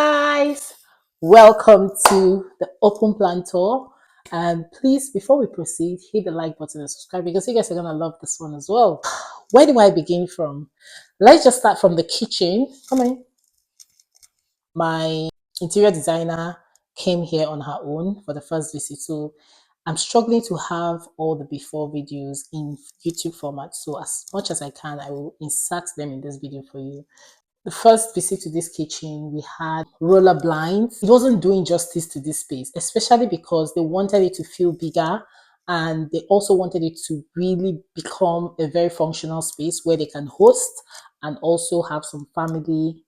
guys, welcome to the open plan tour. And please, before we proceed, hit the like button and subscribe because you guys are gonna love this one as well. Where do I begin from? Let's just start from the kitchen. Come on. My interior designer came here on her own for the first visit, so I'm struggling to have all the before videos in YouTube format. So as much as I can, I will insert them in this video for you. The first visit to this kitchen, we had roller blinds. It wasn't doing justice to this space, especially because they wanted it to feel bigger and they also wanted it to really become a very functional space where they can host and also have some family,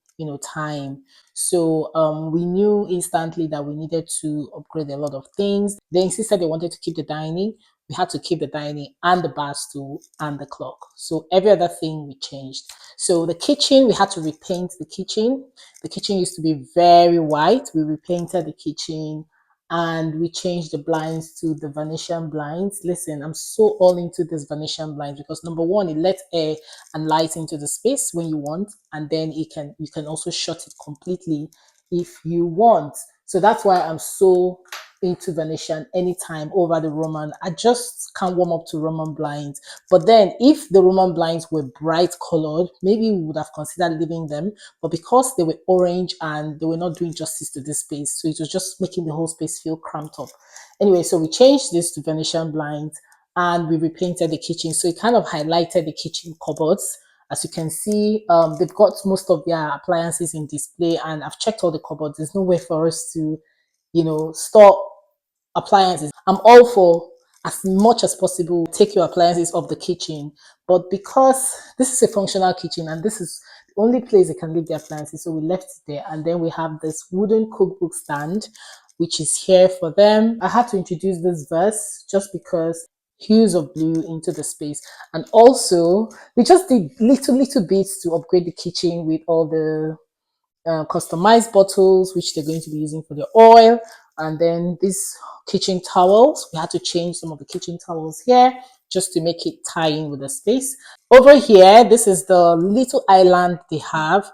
time. So we knew instantly that we needed to upgrade a lot of things. They insisted they wanted to keep the dining. We had to keep the dining and the bar stool and the clock. So every other thing we changed. So the kitchen, we had to repaint the kitchen. The kitchen used to be very white. We repainted the kitchen and we changed the blinds to the Venetian blinds. Listen, I'm so all into this Venetian blinds because number one, it lets air and light into the space when you want, and then you can also shut it completely if you want. So that's why I'm so into Venetian anytime over the Roman. I just can't warm up to Roman blinds. But then if the Roman blinds were bright colored, maybe we would have considered leaving them. But because they were orange and they were not doing justice to this space, so it was just making the whole space feel cramped up. Anyway, so we changed this to Venetian blinds and we repainted the kitchen. So it kind of highlighted the kitchen cupboards. As you can see, they've got most of their appliances in display, and I've checked all the cupboards. There's no way for us to, store appliances. I'm all for as much as possible take your appliances off the kitchen, but because this is a functional kitchen and this is the only place they can leave their appliances, so we left it there. And then we have this wooden cookbook stand which is here for them. I had to introduce this verse just because hues of blue into the space, and also we just did little bits to upgrade the kitchen with all the customized bottles which they're going to be using for their oil. And then these kitchen towels, we had to change some of the kitchen towels here just to make it tie in with the space. Over here, this is the little island they have.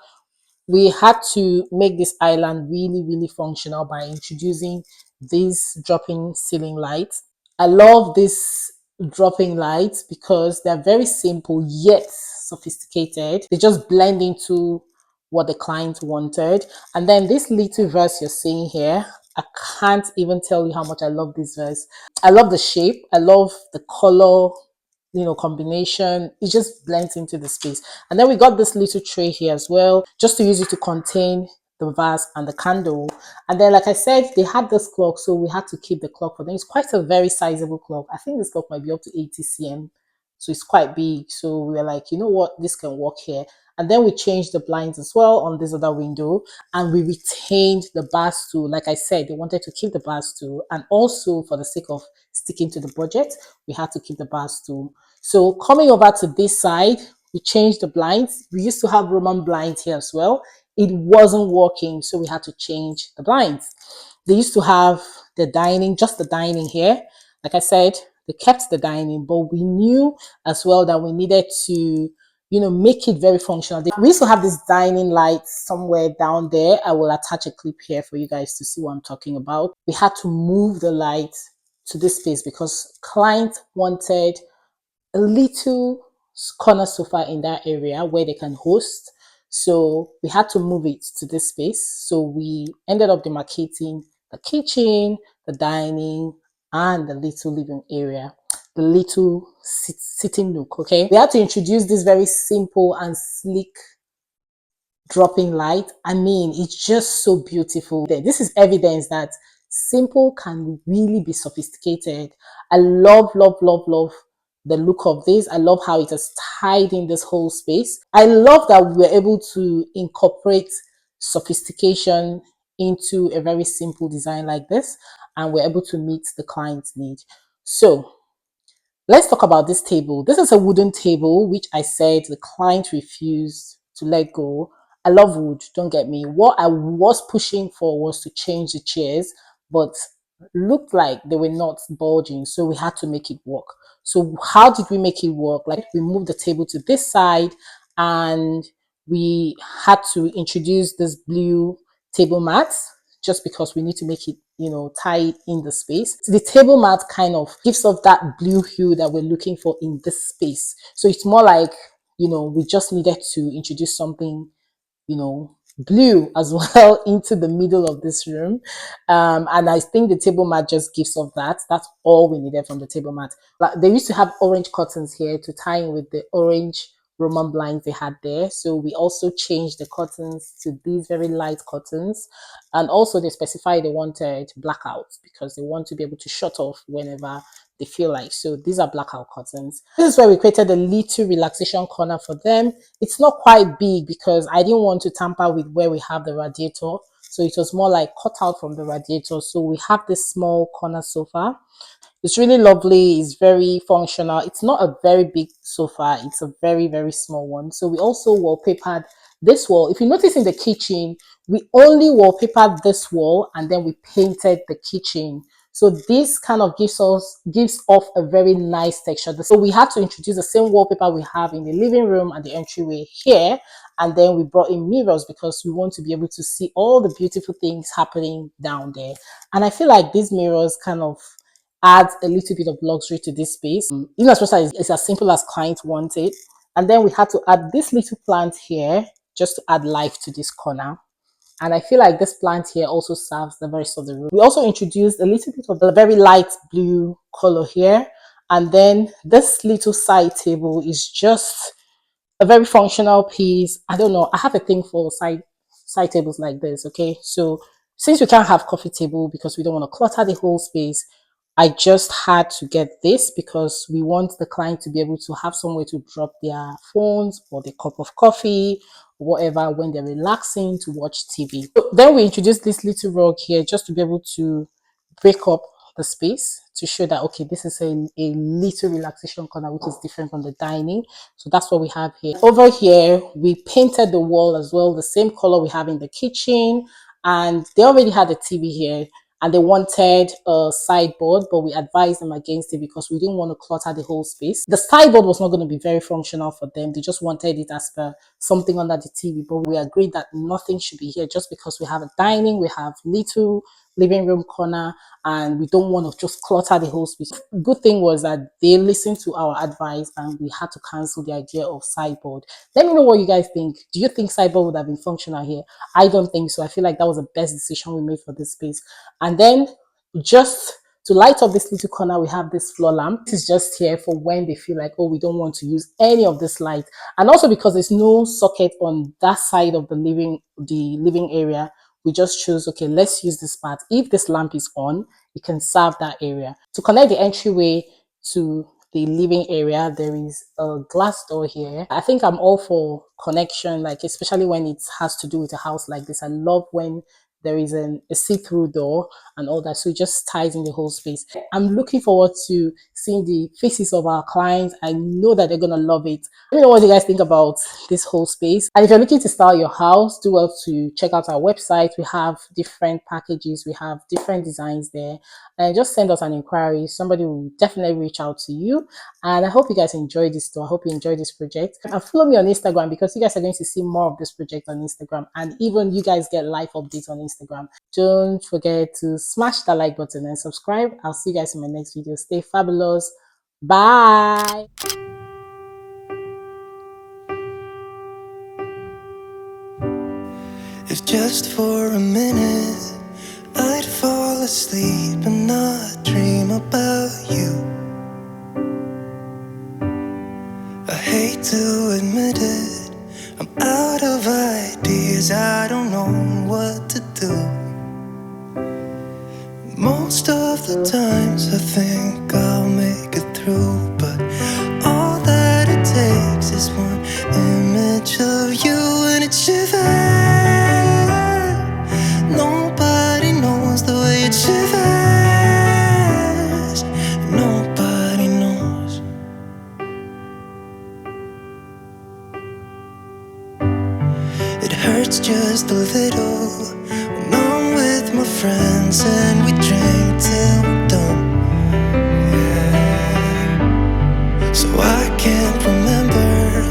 We had to make this island really functional by introducing these dropping ceiling lights. I love this dropping lights because they're very simple yet sophisticated. They just blend into what the client wanted. And then this little verse you're seeing here, I can't even tell you how much I love this verse. I love the shape. I love the color, combination. It just blends into the space. And then we got this little tray here as well, just to use it to contain the vase and the candle. And then, like I said, they had this clock, so we had to keep the clock for them. It's quite a very sizable clock. I think this clock might be up to 80 cm, so it's quite big. So we were like, you know what, this can work here. And then we changed the blinds as well on this other window, and we retained the bar stool. Like I said, they wanted to keep the bar stool, and also for the sake of sticking to the budget, we had to keep the bar stool. So coming over to this side, we changed the blinds. We used to have Roman blinds here as well. It wasn't working, so we had to change the blinds. They used to have the dining, just the dining here. Like I said, they kept the dining, but we knew as well that we needed to, make it very functional. We used to have this dining light somewhere down there. I will attach a clip here for you guys to see what I'm talking about. We had to move the light to this space because client wanted a little corner sofa in that area where they can host. So we had to move it to this space. So we ended up demarcating the kitchen, the dining, and the little living area, the little sitting nook. Okay, we had to introduce this very simple and sleek dropping light. I mean, it's just so beautiful. This is evidence that simple can really be sophisticated. I love the look of this. I love how it has tied in this whole space. I love that we're able to incorporate sophistication into a very simple design like this, and we're able to meet the client's need. So let's talk about this table. This is a wooden table, which I said the client refused to let go. I love wood, don't get me. What I was pushing for was to change the chairs, but looked like they were not bulging, so we had to make it work. So how did we make it work? Like, we moved the table to this side and we had to introduce this blue table mat, just because we need to make it, tie in the space. The table mat kind of gives off that blue hue that we're looking for in this space. So it's more like, we just needed to introduce something, blue as well into the middle of this room. And I think the table mat just gives off that. That's all we needed from the table mat. Like, they used to have orange curtains here to tie in with the orange Roman blinds they had there. So we also changed the curtains to these very light curtains. And also they specified they wanted blackouts because they want to be able to shut off whenever they feel like. So these are blackout curtains. This is where we created a little relaxation corner for them. It's not quite big because I didn't want to tamper with where we have the radiator. So it was more like cut out from the radiator. So we have this small corner sofa. It's really lovely. It's very functional. It's not a very big sofa. It's a very, very small one. So we also wallpapered this wall. If you notice in the kitchen, we only wallpapered this wall and then we painted the kitchen. So this kind of gives off a very nice texture. So we had to introduce the same wallpaper we have in the living room and the entryway here. And then we brought in mirrors because we want to be able to see all the beautiful things happening down there. And I feel like these mirrors kind of adds a little bit of luxury to this space. Even as much as it's as simple as clients want it. And then we had to add this little plant here just to add life to this corner. And I feel like this plant here also serves the rest of the room. We also introduced a little bit of the very light blue color here. And then this little side table is just a very functional piece. I don't know. I have a thing for side tables like this. Okay. So since we can't have coffee table because we don't want to clutter the whole space, I just had to get this because we want the client to be able to have somewhere to drop their phones or their cup of coffee, or whatever, when they're relaxing to watch TV. So then we introduced this little rug here just to be able to break up the space to show that, okay, this is a little relaxation corner, which is different from the dining. So that's what we have here. Over here, we painted the wall as well, the same color we have in the kitchen. And they already had a TV here and they wanted a sideboard, but we advised them against it because we didn't want to clutter the whole space. The sideboard was not going to be very functional for them. They just wanted it as per something under the TV, but we agreed that nothing should be here just because we have a dining, we have little living room corner, and we don't want to just clutter the whole space. Good thing was that they listened to our advice and we had to cancel the idea of sideboard. Let me know what you guys think. Do you think sideboard would have been functional here? I don't think so. I feel like that was the best decision we made for this space. And then just to light up this little corner, we have this floor lamp. This is just here for when they feel like, oh, we don't want to use any of this light. And also because there's no socket on that side of the living area, we just chose, okay, let's use this part. If this lamp is on, it can serve that area. To connect the entryway to the living area, there is a glass door here. I think I'm all for connection, like especially when it has to do with a house like this. I love when there is a see-through door and all that, so it just ties in the whole space. I'm looking forward to seeing the faces of our clients. I know that they're gonna love it. Let me know what you guys think about this whole space. And if you're looking to style your house, do well to check out our website. We have different packages, we have different designs there, and just send us an inquiry. Somebody will definitely reach out to you. And I hope you guys enjoy this store. I hope you enjoy this project, and follow me on Instagram because you guys are going to see more of this project on Instagram, and even you guys get live updates on Instagram. Don't forget to smash that like button and subscribe. I'll see you guys in my next video. Stay fabulous. Bye. If just for a minute I'd fall asleep and not dream about you. I hate to admit it, I'm out of ideas, I don't know what to do. Most of the times I think I'll make it through, but all that it takes is one image of you and it shivers. Nobody knows the way it shivers. Nobody knows. It hurts just a little when I'm with my friends and we drink till we're done. Yeah. So I can't remember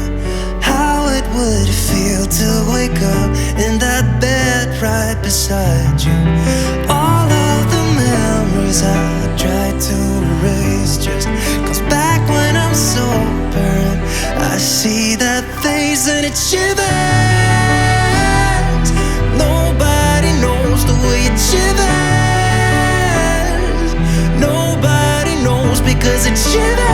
how it would feel to wake up in that bed right beside you. All of the memories I tried to erase just comes back when I'm sober, and I see that face and it shivers. Nobody knows the way it shivers. Nobody knows because it shivers.